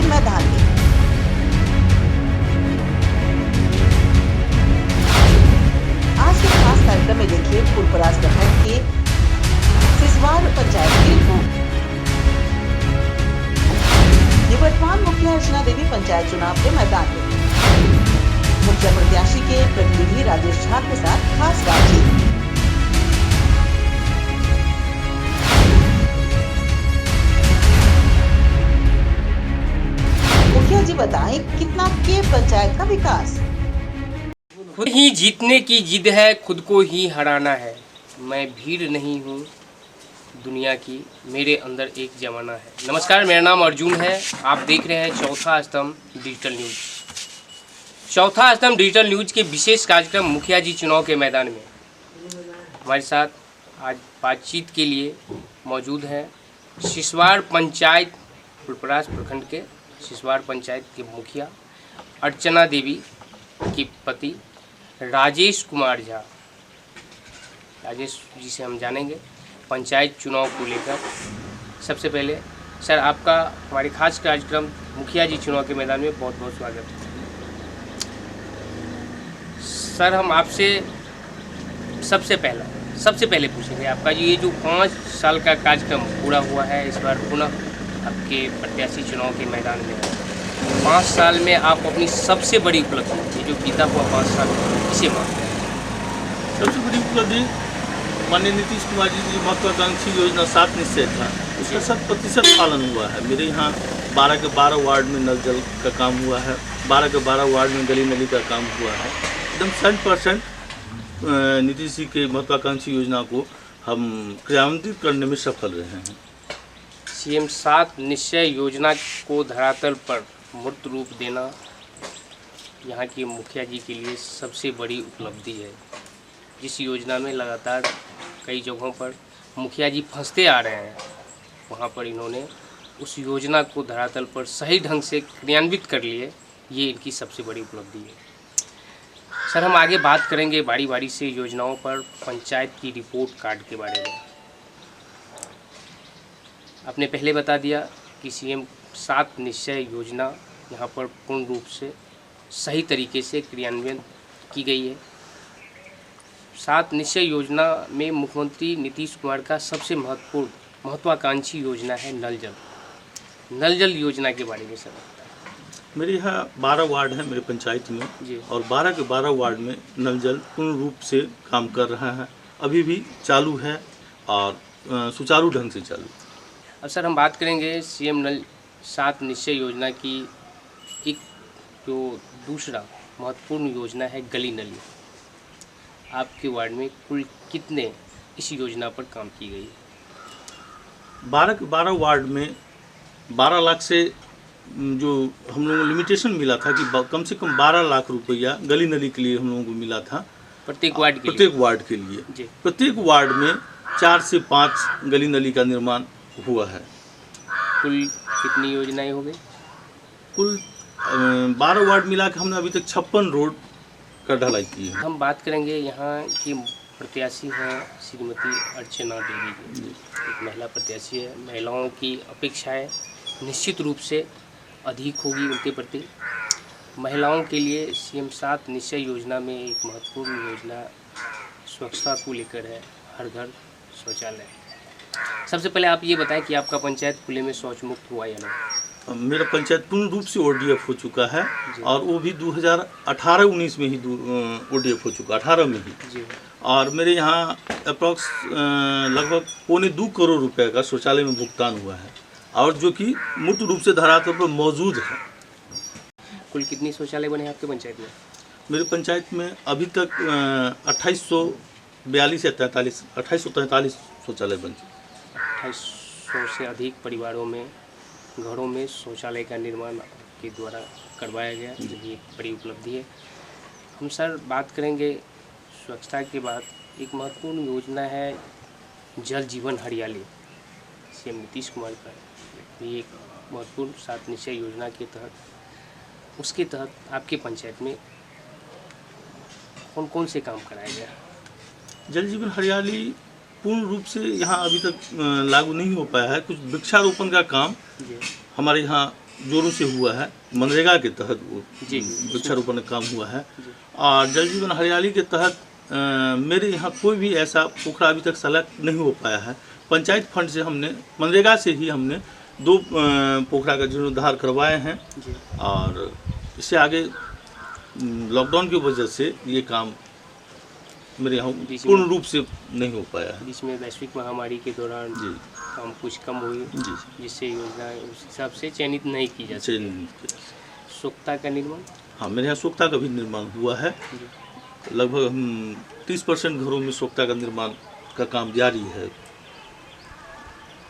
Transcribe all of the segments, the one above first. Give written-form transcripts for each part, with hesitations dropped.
मैदान में। आज के खास कार्यक्रम में देखिए फूलपरास प्रखंड के सिसवार पंचायत की रिपोर्ट। निवर्तमान मुखिया अर्चना देवी पंचायत चुनाव के मैदान में मुखिया प्रत्याशी के प्रतिनिधि राजेश झा के साथ खास बातचीत। मुखिया जी बताएं, कितना के पंचायत का विकास? खुद ही जीतने की जिद है, खुद को ही हराना है। मैं भीड़ नहीं हूँ दुनिया की, मेरे अंदर एक जमाना है। नमस्कार, मेरा नाम अर्जुन है। आप देख रहे हैं चौथा स्तंभ डिजिटल न्यूज। चौथा स्तंभ डिजिटल न्यूज के विशेष कार्यक्रम मुखिया जी चुनाव के मैदान में हमारे साथ आज बातचीत के लिए मौजूद हैं सिसवार पंचायत फूलपरास प्रखंड के सिसवार पंचायत के मुखिया अर्चना देवी के पति राजेश कुमार झा। राजेश जी से हम जानेंगे पंचायत चुनाव को लेकर। सबसे पहले सर, आपका हमारे खास कार्यक्रम मुखिया जी चुनाव के मैदान में बहुत बहुत स्वागत है। सर, हम आपसे सबसे पहले पूछेंगे आपका ये जो 5 साल का कार्यक्रम पूरा हुआ है, इस बार पुनः आपके प्रत्याशी चुनाव के मैदान में 5 साल में आप अपनी सबसे बड़ी उपलब्धि जो बीता हुआ 5 साल इसे मानते हैं? सबसे बड़ी उपलब्धि माननीय नीतीश कुमार जी की महत्वाकांक्षी योजना 7 निश्चय था, उसका 100% पालन हुआ है। मेरे यहाँ 12 के 12 वार्ड में नल जल का काम हुआ है, 12 के 12 वार्ड में गली नली का काम हुआ है। एकदम 100% नीतीश जी के महत्वाकांक्षी योजना को हम क्रियान्वित करने में सफल रहे हैं। सीएम 7 निश्चय योजना को धरातल पर मूर्त रूप देना यहाँ के मुखिया जी के लिए सबसे बड़ी उपलब्धि है। जिस योजना में लगातार कई जगहों पर मुखिया जी फंसते आ रहे हैं, वहाँ पर इन्होंने उस योजना को धरातल पर सही ढंग से क्रियान्वित कर लिए, ये इनकी सबसे बड़ी उपलब्धि है। सर, हम आगे बात करेंगे बारी बारी से योजनाओं पर, पंचायत की रिपोर्ट कार्ड के बारे में। आपने पहले बता दिया कि सीएम 7 निश्चय योजना यहाँ पर पूर्ण रूप से सही तरीके से क्रियान्वयन की गई है। 7 निश्चय योजना में मुख्यमंत्री नीतीश कुमार का सबसे महत्वाकांक्षी योजना है नल जल। नल जल योजना के बारे में सर बताएं। मेरे यहाँ 12 वार्ड हैं मेरे पंचायत में जी, और 12 के 12 वार्ड में नल जल पूर्ण रूप से काम कर रहा है, अभी भी चालू है और सुचारू ढंग से चालू। अब सर, हम बात करेंगे सीएम नल 7 निश्चय योजना की एक जो दूसरा महत्वपूर्ण योजना है गली नली। आपके वार्ड में कुल कितने इस योजना पर काम की गई? 12 के 12 वार्ड में 12 लाख से जो हम लोगों को लिमिटेशन मिला था कि कम से कम 12 लाख रुपया गली नली के लिए हम लोगों को मिला था प्रत्येक वार्ड के लिए। प्रत्येक वार्ड में 4 से 5 गली नली का निर्माण हुआ है। कुल कितनी योजनाएं हो गई? कुल 12 वार्ड मिला के हमने अभी तक 56 रोड का ढलाई की है। हम बात करेंगे यहाँ की प्रत्याशी हैं श्रीमती अर्चना देवी जी, एक महिला प्रत्याशी है। महिलाओं की अपेक्षाएं निश्चित रूप से अधिक होगी उनके प्रति। महिलाओं के लिए सीएम 7 निश्चय योजना में एक महत्वपूर्ण योजना स्वच्छता को लेकर है, हर घर शौचालय। सबसे पहले आप ये बताएं कि आपका पंचायत खुले में शौच मुक्त हुआ या नहीं? मेरा पंचायत पूर्ण रूप से ODF हो चुका है और वो भी 2018-19 में ही ODF हो चुका, 18 में ही जी। और मेरे यहाँ अप्रॉक्स लगभग 1.25 करोड़ रुपए का शौचालय में भुगतान हुआ है और जो कि मूर्त रूप से धरातल पर मौजूद है। कुल कितनी शौचालय बने आपके पंचायत में? मेरे पंचायत में अभी तक 2842 या 2843 शौचालय बन चुके। 2800 से अधिक परिवारों में घरों में शौचालय का निर्माण के द्वारा करवाया गया, ये एक बड़ी उपलब्धि है। हम सर बात करेंगे स्वच्छता के बाद, एक महत्वपूर्ण योजना है जल जीवन हरियाली। सीएम नीतीश कुमार का ये एक महत्वपूर्ण 7 निश्चय योजना के तहत, उसके तहत आपके पंचायत में कौन कौन से काम कराया गया? जल जीवन हरियाली पूर्ण रूप से यहाँ अभी तक लागू नहीं हो पाया है। कुछ वृक्षारोपण का काम हमारे यहाँ जोरों से हुआ है। मनरेगा के तहत वो जी। वृक्षारोपण का काम हुआ है। और जल जीवन हरियाली के तहत मेरे यहाँ कोई भी ऐसा पोखरा अभी तक सेलेक्ट नहीं हो पाया है। पंचायत फंड से हमने, मनरेगा से ही हमने 2 पोखरा का जीर्णोद्धार करवाए हैं। जी। और इससे आगे लॉकडाउन की वजह से ये काम मेरे यहाँ पूर्ण रूप से नहीं हो पाया है। बीच में वैश्विक महामारी के दौरान जी काम कुछ कम हुई, जी जिससे योजना उस हिसाब से चयनित नहीं की जा सकती। सोख्ता का निर्माण, हाँ, मेरे यहाँ सोख्ता का भी निर्माण हुआ है। लगभग हम 30% घरों में सोख्ता का निर्माण का काम जारी है।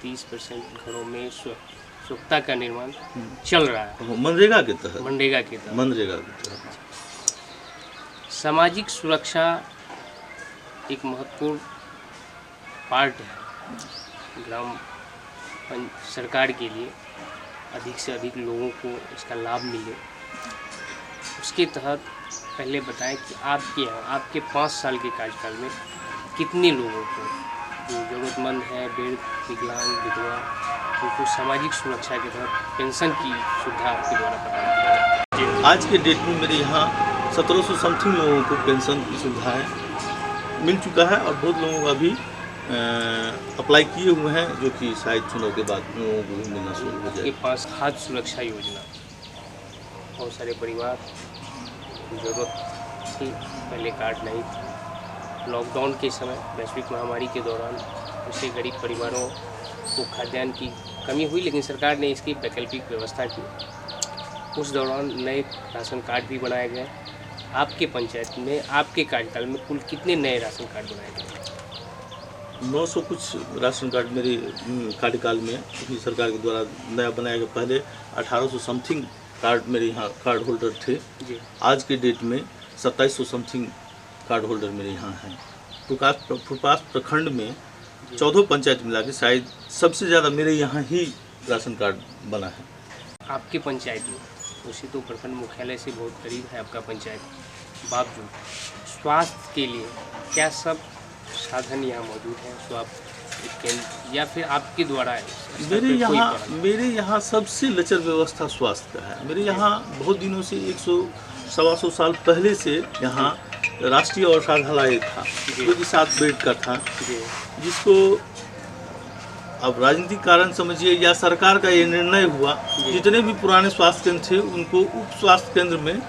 30% घरों में सोख्ता का निर्माण चल रहा है मनरेगा के तहत। मनरेगा के तहत। मनरेगा के तहत सामाजिक सुरक्षा एक महत्वपूर्ण पार्ट है सरकार के लिए। अधिक से अधिक लोगों को इसका लाभ मिले, उसके तहत पहले बताएं कि आपके यहाँ आपके 5 साल के कार्यकाल में कितने लोगों को जो ज़रूरतमंद है, वृद्ध, विकलांग, विधवा, उनको सामाजिक सुरक्षा के तहत पेंशन की सुविधा आपके द्वारा प्रदान की है। आज के डेट में मेरे यहाँ 1700 समथिंग लोगों को पेंशन की सुविधाएँ मिल चुका है। और बहुत लोगों का भी अप्लाई किए हुए हैं, जो कि शायद चुनाव के बाद लोगों को भी मिलना शुरू हो जाए। के पास खाद्य सुरक्षा योजना, बहुत सारे परिवार ज़रूरत थी, पहले कार्ड नहीं थी। लॉकडाउन के समय वैश्विक महामारी के दौरान उससे गरीब परिवारों को खाद्यान्न की कमी हुई, लेकिन सरकार ने इसकी वैकल्पिक व्यवस्था की। उस दौरान नए राशन कार्ड भी बनाए गए। आपके पंचायत में आपके कार्यकाल में कुल कितने नए राशन कार्ड बनाए गए? 900 कुछ राशन कार्ड मेरे कार्यकाल में अपनी सरकार के द्वारा नया बनाया गया। पहले 1800 समथिंग कार्ड मेरे यहाँ कार्ड होल्डर थे जी। आज के डेट में 2700 समथिंग कार्ड होल्डर मेरे यहाँ हैं। प्रकाश प्रखंड में 14 पंचायत मिला के शायद सबसे ज़्यादा मेरे यहाँ ही राशन कार्ड बना है। आपके पंचायत में, उसी तो प्रखंड मुख्यालय से बहुत करीब है आपका पंचायत, बावजूद स्वास्थ्य के लिए क्या सब साधन यहाँ मौजूद हैं? स्वास्थ्य केंद्र या फिर आपके द्वारा है? मेरे यहाँ सबसे लचर व्यवस्था स्वास्थ्य का है। मेरे यहाँ बहुत दिनों से 100-125 साल पहले से यहाँ राष्ट्रीय औषधालय था, जो कि 7 बेड का था, जिसको अब राजनीतिक कारण समझिए या सरकार का ये निर्णय हुआ, जितने भी पुराने स्वास्थ्य केंद्र थे उनको उप स्वास्थ्य केंद्र में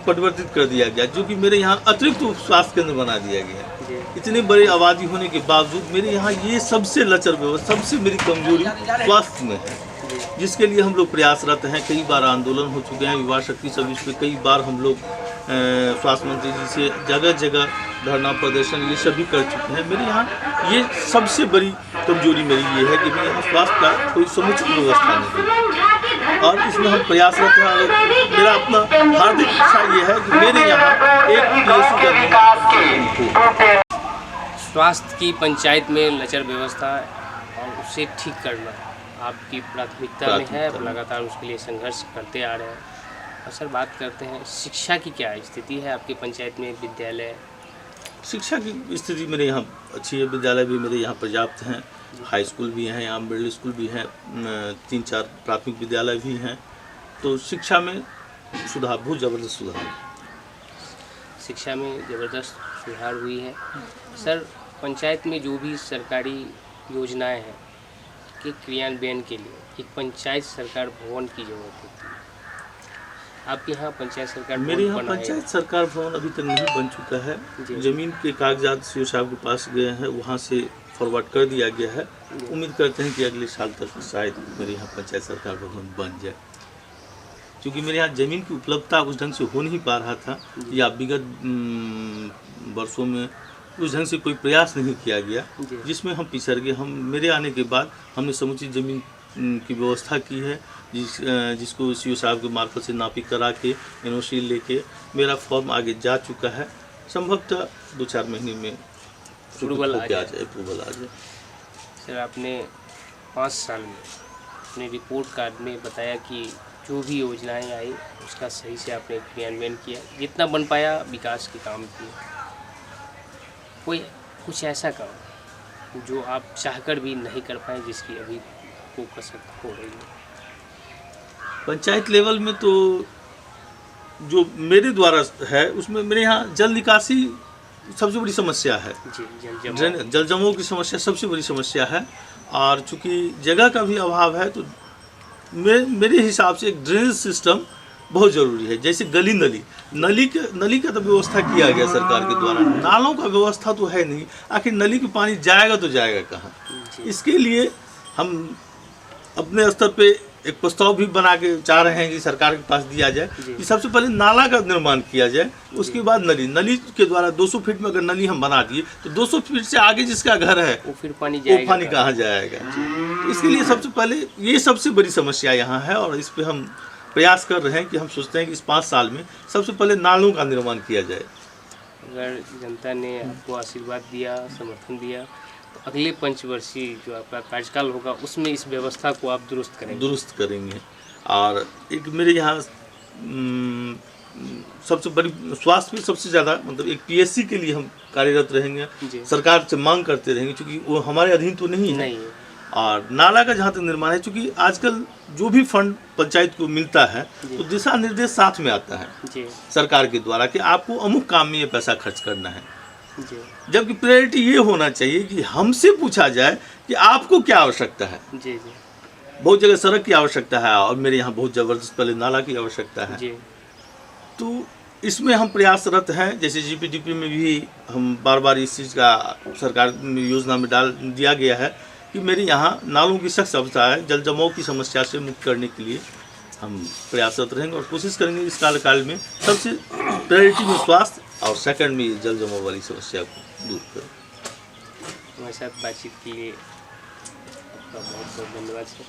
परिवर्तित कर दिया गया, जो कि मेरे यहाँ अतिरिक्त उप स्वास्थ्य केंद्र बना दिया गया। इतनी बड़ी आबादी होने के बावजूद मेरे यहाँ ये सबसे लचर व्यवस्था, सबसे मेरी कमजोरी स्वास्थ्य में है, जिसके लिए हम लोग प्रयासरत हैं। कई बार आंदोलन हो चुके हैं, युवा शक्ति सब इस पर कई बार हम लोग स्वास्थ्य मंत्री जी से जगह जगह धरना प्रदर्शन ये सभी कर चुके हैं। मेरे यहाँ ये सबसे बड़ी कमजोरी मेरी ये है कि मेरे यहाँ स्वास्थ्य का कोई समुचित व्यवस्था नहीं है, और इसमें हम प्रयासरत हैं। और मेरा अपना हार्दिक इच्छा ये है कि मेरे यहाँ एक PSC का स्वास्थ्य की पंचायत में लचर व्यवस्था और उसे ठीक करना आपकी प्राथमिकता में है, लगातार उसके लिए संघर्ष करते आ रहे हैं। और सर, बात करते हैं शिक्षा की क्या स्थिति है आपके पंचायत में? विद्यालय, शिक्षा की स्थिति मेरे यहाँ अच्छी है। विद्यालय भी मेरे यहाँ पर्याप्त हैं, हाई स्कूल भी हैं, यहाँ मिडिल स्कूल भी हैं, 3-4 प्राथमिक विद्यालय भी हैं। तो शिक्षा में सुधार, बहुत ज़बरदस्त सुधार है। शिक्षा में ज़बरदस्त सुधार हुई है। सर, पंचायत में जो भी सरकारी योजनाएं हैं के क्रियान्वयन के लिए एक पंचायत सरकार भवन की जरूरत होती है। आपके यहाँ पंचायत सरकार मेरे यहाँ पंचायत सरकार भवन अभी तक नहीं बन चुका है। ज़मीन के कागजात सीओ साहब के पास गए हैं, वहाँ से फॉरवर्ड कर दिया गया है। उम्मीद करते हैं कि अगले साल तक शायद मेरे यहाँ पंचायत सरकार भवन बन जाए, क्योंकि मेरे यहाँ ज़मीन की उपलब्धता उस ढंग से हो नहीं पा रहा था, या विगत वर्षों में उस ढंग से कोई प्रयास नहीं किया गया, जिसमें हम पिछड़ गए। मेरे आने के बाद हमने समुचित ज़मीन की व्यवस्था की है, जिसको सीओ साहब के मार्फत से नापी करा के NOC लेके मेरा फॉर्म आगे जा चुका है। संभवतः 2-4 महीने में अप्रूवल आ जाए। सर, आपने 5 साल में अपने रिपोर्ट कार्ड में बताया कि जो भी योजनाएं आई उसका सही से आपने क्रियान्वयन किया, जितना बन पाया विकास के काम किए। कोई कुछ ऐसा काम जो आप चाहकर भी नहीं कर पाए, जिसकी अभी को कसरत हो रही है? पंचायत लेवल में तो जो मेरे द्वारा है उसमें मेरे यहाँ जल निकासी सबसे बड़ी समस्या है। जी, जल जमाव की समस्या सबसे बड़ी समस्या है, और चूँकि जगह का भी अभाव है तो मेरे हिसाब से एक ड्रेनेज सिस्टम बहुत ज़रूरी है। जैसे गली नली का तो व्यवस्था किया गया सरकार के द्वारा, नालों का व्यवस्था तो है नहीं। आखिर नली के पानी जाएगा तो जाएगा कहाँ? इसके लिए हम अपने स्तर पे एक प्रस्ताव भी बना के चाह रहे हैं कि सरकार के पास दिया जाए कि सबसे पहले नाला का निर्माण किया जाए, उसके बाद नली के द्वारा 200 फीट में अगर नली हम बना दिए तो 200 फीट से आगे जिसका घर है वो फिर पानी कहाँ जाएगा? तो इसके लिए सबसे पहले ये सबसे बड़ी समस्या यहाँ है, और इस पर हम प्रयास कर रहे हैं कि हम सोचते हैं कि इस 5 साल में सबसे पहले नालों का निर्माण किया जाए। अगर जनता ने आपको आशीर्वाद दिया, समर्थन दिया, तो अगले पंचवर्षीय जो आपका कार्यकाल होगा उसमें इस व्यवस्था को आप दुरुस्त करेंगे। और एक मेरे यहाँ सबसे बड़ी स्वास्थ्य में सबसे ज़्यादा मतलब एक पीएससी के लिए हम कार्यरत रहेंगे, सरकार से मांग करते रहेंगे, क्योंकि वो हमारे अधीन तो नहीं है। और नाला का जहाँ तक निर्माण है, क्योंकि आजकल जो भी फंड पंचायत को मिलता है तो दिशा निर्देश साथ में आता है सरकार के द्वारा कि आपको अमुक काम में ये पैसा खर्च करना है, जबकि प्रायोरिटी ये होना चाहिए कि हमसे पूछा जाए कि आपको क्या आवश्यकता है। बहुत जगह सड़क की आवश्यकता है और मेरे यहाँ बहुत ज़बरदस्त पहले नाला की आवश्यकता है। तो इसमें हम प्रयासरत हैं। जैसे जीपीडीपी में भी हम बार इस चीज़ का सरकार योजना में डाल दिया गया है कि मेरे यहाँ नालों की सख्त अवस्था है, जल जमाव की समस्या से मुक्त करने के लिए हम प्रयासरत रहेंगे और कोशिश करेंगे इस काल में सबसे प्रायोरिटी में स्वास्थ्य और सेकंड में जल जमाव वाली समस्या को दूर करें। हमारे साथ बातचीत के लिए आपका बहुत बहुत धन्यवाद सर।